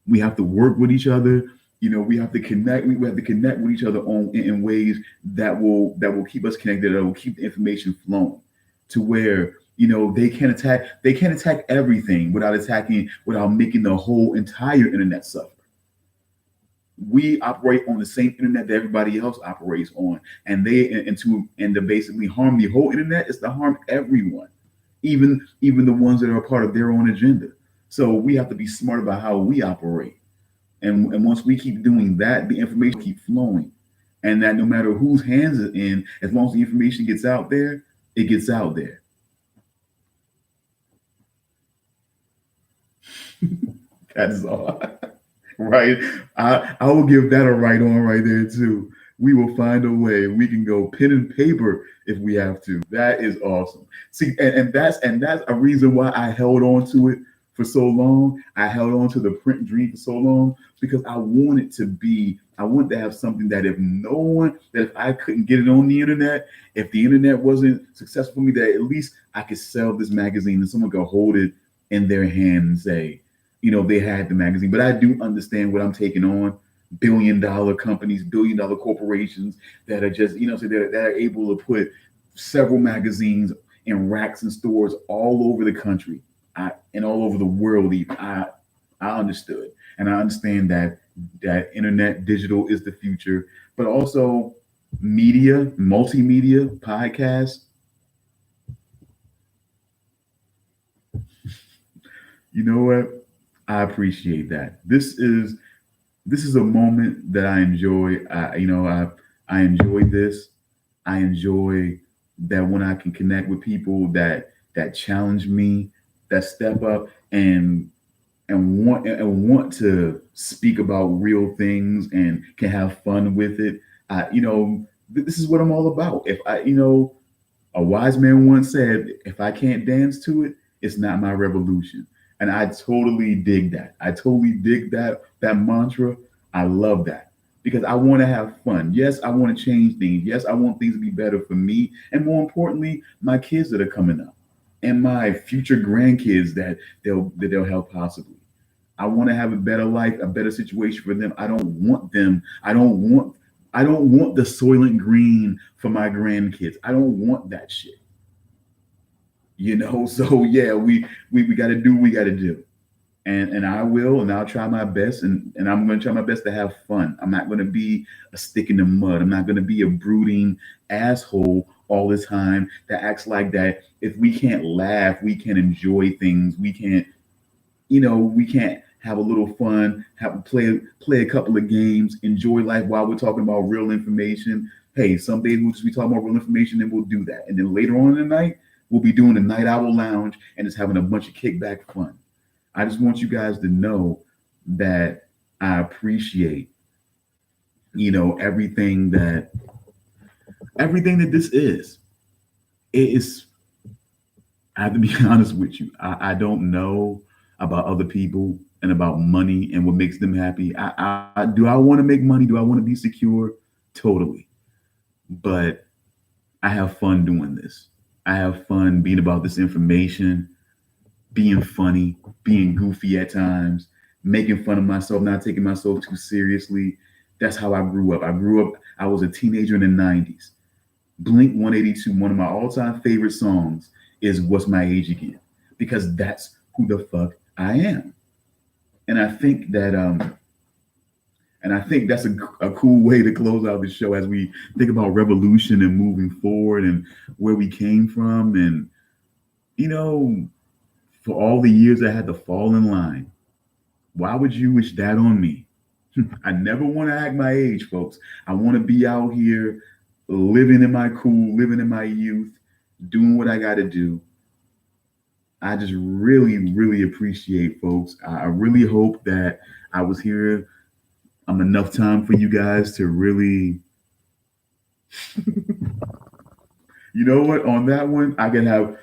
We have to work with each other. We have to connect. We have to connect with each other in ways that will keep us connected. That will keep the information flowing to where they can't attack everything without making the whole entire internet suffer. We operate on the same internet that everybody else operates on, and to basically harm the whole internet is to harm everyone, even the ones that are a part of their own agenda. So we have to be smart about how we operate. And once we keep doing that, the information keep flowing. And that no matter whose hands it's in, as long as the information gets out there, it gets out there. That is all. Right? I will give that a right on right there too. We will find a way. We can go pen and paper if we have to. That is awesome. See, and that's a reason why I held on to it for so long. I held on to the print dream for so long because I wanted to have something that if I couldn't get it on the internet, if the internet wasn't successful for me, that at least I could sell this magazine and someone could hold it in their hand and say, they had the magazine. But I do understand what I'm taking on. $1 billion companies, $1 billion corporations that are just, so that are able to put several magazines in racks and stores all over the country, and all over the world. Even I understood, and I understand that internet digital is the future, but also media, multimedia, podcasts. You know what? I appreciate that. This is a moment that I enjoy. I enjoy this. I enjoy that when I can connect with people that challenge me, that step up and want to speak about real things and can have fun with it. This is what I'm all about. If I, A wise man once said, if I can't dance to it, it's not my revolution. And I totally dig that. I totally dig that mantra. I love that because I want to have fun. Yes, I want to change things. Yes, I want things to be better for me and more importantly, my kids that are coming up and my future grandkids that they'll help possibly. I want to have a better life, a better situation for them. I don't want them. I don't want the Soylent Green for my grandkids. I don't want that shit. So yeah, we got to do what we got to do, and I will, and I'll try my best, and I'm going to try my best to have fun. I'm not going to be a stick in the mud. I'm not going to be a brooding asshole all the time that acts like that. If we can't laugh, we can't enjoy things. We can't have a little fun, have play a couple of games, enjoy life while we're talking about real information. Hey, some days we'll just be talking about real information, and we'll do that. And then later on in the night, we'll be doing the Night Owl Lounge and just having a bunch of kickback fun. I just want you guys to know that I appreciate, everything that this is. It is. I have to be honest with you. I don't know about other people and about money and what makes them happy. Do I want to make money? Do I want to be secure? Totally. But I have fun doing this. I have fun being about this information, being funny, being goofy at times, making fun of myself, not taking myself too seriously. That's how I grew up. I was a teenager in the 90s. Blink 182, one of my all time favorite songs, is What's My Age Again? Because that's who the fuck I am. And I think that that's a cool way to close out the show as we think about revolution and moving forward and where we came from. And, you know, for all the years I had to fall in line, why would you wish that on me? I never want to act my age, folks. I want to be out here living in my cool, living in my youth, doing what I got to do. I just really, really appreciate folks. I really hope that I was here enough time for you guys to really, you know what? On that one, I can have,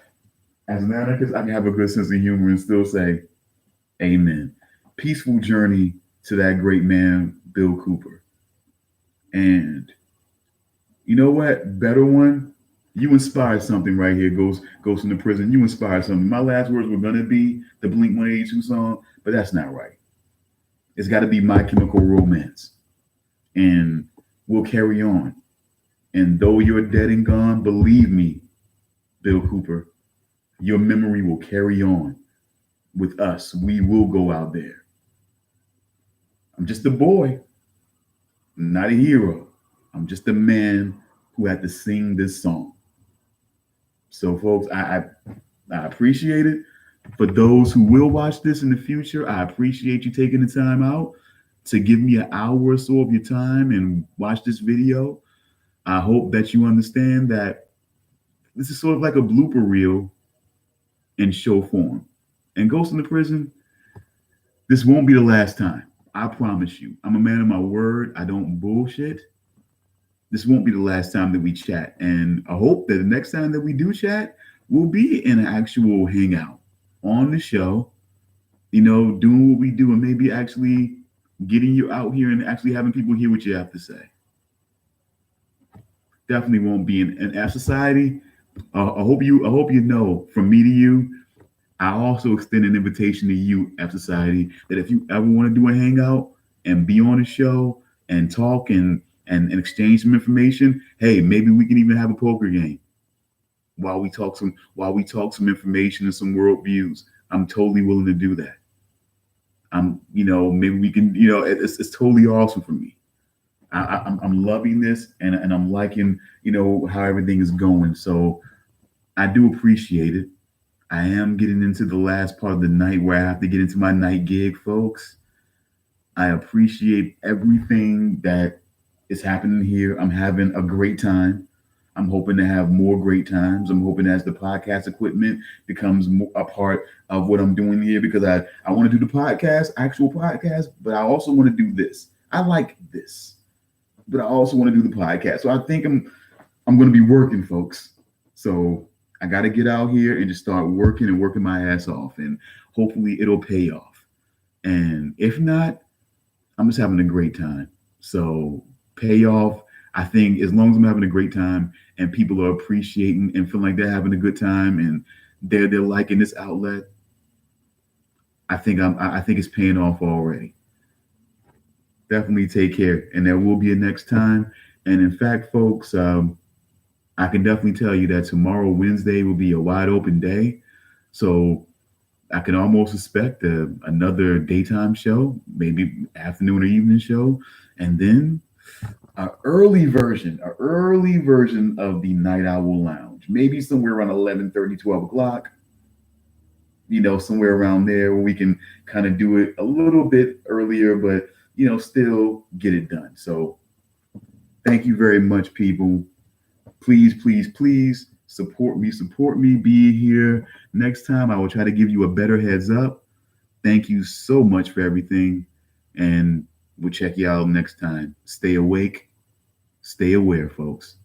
as an anarchist, I can have a good sense of humor and still say, Amen. Peaceful journey to that great man, Bill Cooper. And you know what? Better one. You inspired something right here. Goes into prison. You inspired something. My last words were gonna be the Blink 182 song, but that's not right. It's got to be My Chemical Romance, and we'll carry on. And though you're dead and gone, believe me, Bill Cooper, your memory will carry on with us. We will go out there. I'm just a boy, not a hero. I'm just a man who had to sing this song. So, folks, I appreciate it. For those who will watch this in the future, I appreciate you taking the time out to give me an hour or so of your time and watch this video. I hope that you understand that this is sort of like a blooper reel in show form. And Ghost in the Prison, this won't be the last time. I promise you. I'm a man of my word. I don't bullshit. This won't be the last time that we chat. And I hope that the next time that we do chat, we'll be in an actual hangout on the show, doing what we do and maybe actually getting you out here and actually having people hear what you have to say. Definitely won't be in F Society. I hope you know, from me to you, I also extend an invitation to you, F Society, that if you ever want to do a hangout and be on the show and talk and exchange some information, hey, maybe we can even have a poker game while we talk some information and some worldviews. I'm totally willing to do that. Maybe we can, it's totally awesome for me. I'm loving this and I'm liking, how everything is going. So I do appreciate it. I am getting into the last part of the night where I have to get into my night gig, folks. I appreciate everything that is happening here. I'm having a great time. I'm hoping to have more great times. I'm hoping as the podcast equipment becomes a part of what I'm doing here, because I want to do the actual podcast, but I also want to do this. I like this, but I also want to do the podcast. So I think I'm going to be working, folks. So I got to get out here and just start working and working my ass off, and hopefully it'll pay off. And if not, I'm just having a great time. So pay off. I think as long as I'm having a great time and people are appreciating and feeling like they're having a good time and they're liking this outlet, I think it's paying off already. Definitely take care, and there will be a next time. And in fact, folks, I can definitely tell you that tomorrow, Wednesday, will be a wide open day. So I can almost expect another daytime show, maybe afternoon or evening show, and then a early version of the Night Owl Lounge, maybe somewhere around 11:30, 12 o'clock. Somewhere around there where we can kind of do it a little bit earlier, but still get it done. So thank you very much, people. Please, please, please support me, be here. Next time I will try to give you a better heads up. Thank you so much for everything. And we'll check you out next time. Stay awake, stay aware, folks.